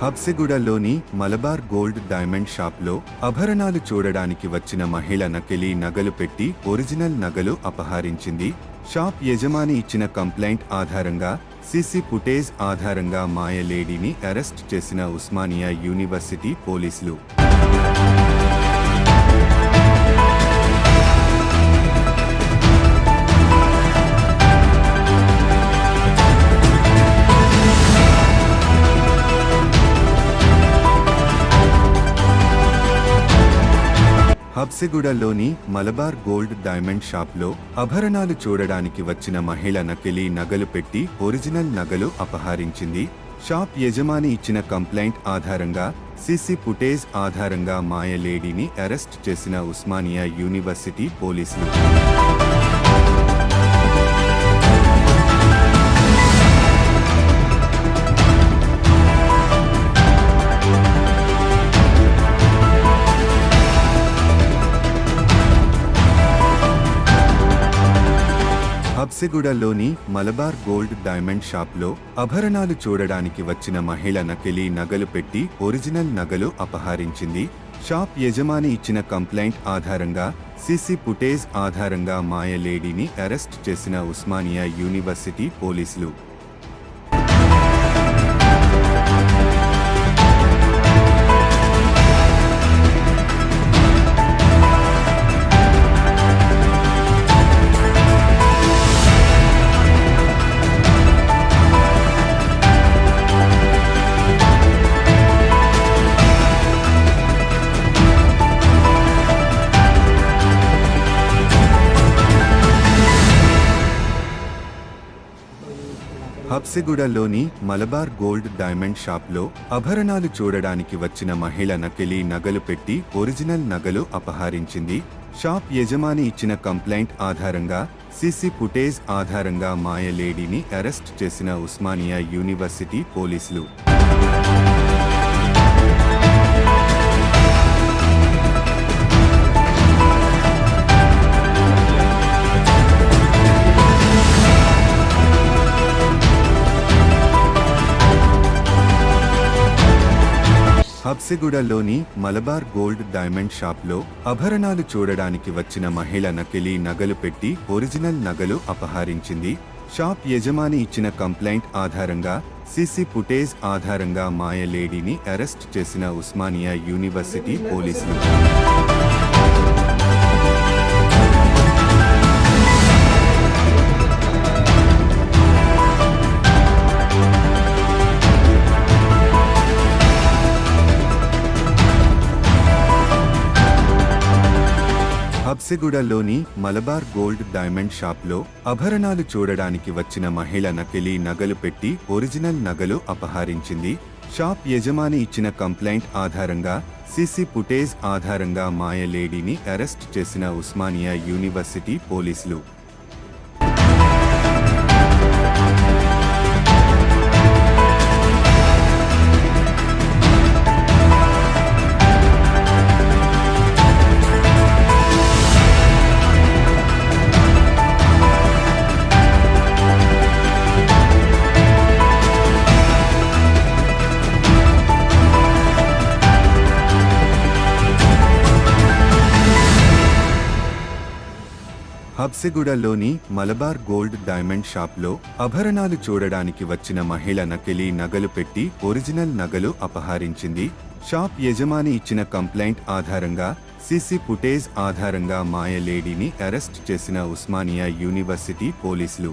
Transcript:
హబ్సిగూడలోని Malabar gold diamond షాప్లో ఆభరణాలు చూడడానికి వచ్చిన మహిళ నకిలీ నగలు పెట్టి ఒరిజినల్ నగలు అపహరించింది. షాప్ యజమాని ఇచ్చిన కంప్లైంట్ ఆధారంగా సీసీ ఫుటేజ్ ఆధారంగా మాయ లేడీని అరెస్ట్ చేసిన ఉస్మానియా యూనివర్సిటీ పోలీసులు. హబ్సిగూడలోని మలబార్ గోల్డ్ డైమండ్ షాప్లో ఆభరణాలు చూడడానికి వచ్చిన మహిళ నకిలీ నగలు పెట్టి ఒరిజినల్ నగలు అపహరించింది. షాప్ యజమాని ఇచ్చిన కంప్లైంట్ ఆధారంగా సీసీ ఫుటేజ్ ఆధారంగా మాయ లేడీని అరెస్ట్ చేసిన ఉస్మానియా యూనివర్సిటీ పోలీసులు. హబ్సిగూడలోని మలబార్ గోల్డ్ డైమండ్ షాప్లో ఆభరణాలు చూడడానికి వచ్చిన మహిళ నకిలీ నగలు పెట్టి ఒరిజినల్ నగలు అపహరించింది. షాప్ యజమాని ఇచ్చిన కంప్లైంట్ ఆధారంగా సీసీ ఫుటేజ్ ఆధారంగా మాయ లేడీని అరెస్ట్ చేసిన ఉస్మానియా యూనివర్సిటీ పోలీసులు. హబ్సిగూడలోని మలబార్ గోల్డ్ డైమండ్ షాప్లో ఆభరణాలు చూడడానికి వచ్చిన మహిళ నకిలీ నగలు పెట్టి ఒరిజినల్ నగలు అపహరించింది. షాప్ యజమాని ఇచ్చిన కంప్లైంట్ ఆధారంగా సీసీ ఫుటేజ్ ఆధారంగా మాయ లేడీని అరెస్ట్ చేసిన ఉస్మానియా యూనివర్సిటీ పోలీసులు. హబ్సిగూడలోని మలబార్ గోల్డ్ డైమండ్ షాప్లో ఆభరణాలు చూడడానికి వచ్చిన మహిళ నకిలీ నగలు పెట్టి ఒరిజినల్ నగలు అపహరించింది. షాప్ యజమాని ఇచ్చిన కంప్లైంట్ ఆధారంగా సీసీ ఫుటేజ్ ఆధారంగా మాయ లేడీని అరెస్ట్ చేసిన ఉస్మానియా యూనివర్సిటీ పోలీసులు. హబ్సిగూడలోని మలబార్ గోల్డ్ డైమండ్ షాప్లో ఆభరణాలు చూడడానికి వచ్చిన మహిళ నకిలీ నగలు పెట్టి ఒరిజినల్ నగలు అపహరించింది. షాప్ యజమాని ఇచ్చిన కంప్లైంట్ ఆధారంగా సీసీ ఫుటేజ్ ఆధారంగా మాయ లేడీని అరెస్ట్ చేసిన ఉస్మానియా యూనివర్సిటీ పోలీసులు. హబ్సిగూడలోని మలబార్ గోల్డ్ డైమండ్ షాప్లో ఆభరణాలు చూడడానికి వచ్చిన మహిళ నకిలీ నగలు పెట్టి ఒరిజినల్ నగలు అపహరించింది. షాప్ యజమాని ఇచ్చిన కంప్లైంట్ ఆధారంగా సీసీ ఫుటేజ్ ఆధారంగా మాయ లేడీని అరెస్ట్ చేసిన ఉస్మానియా యూనివర్సిటీ పోలీసులు.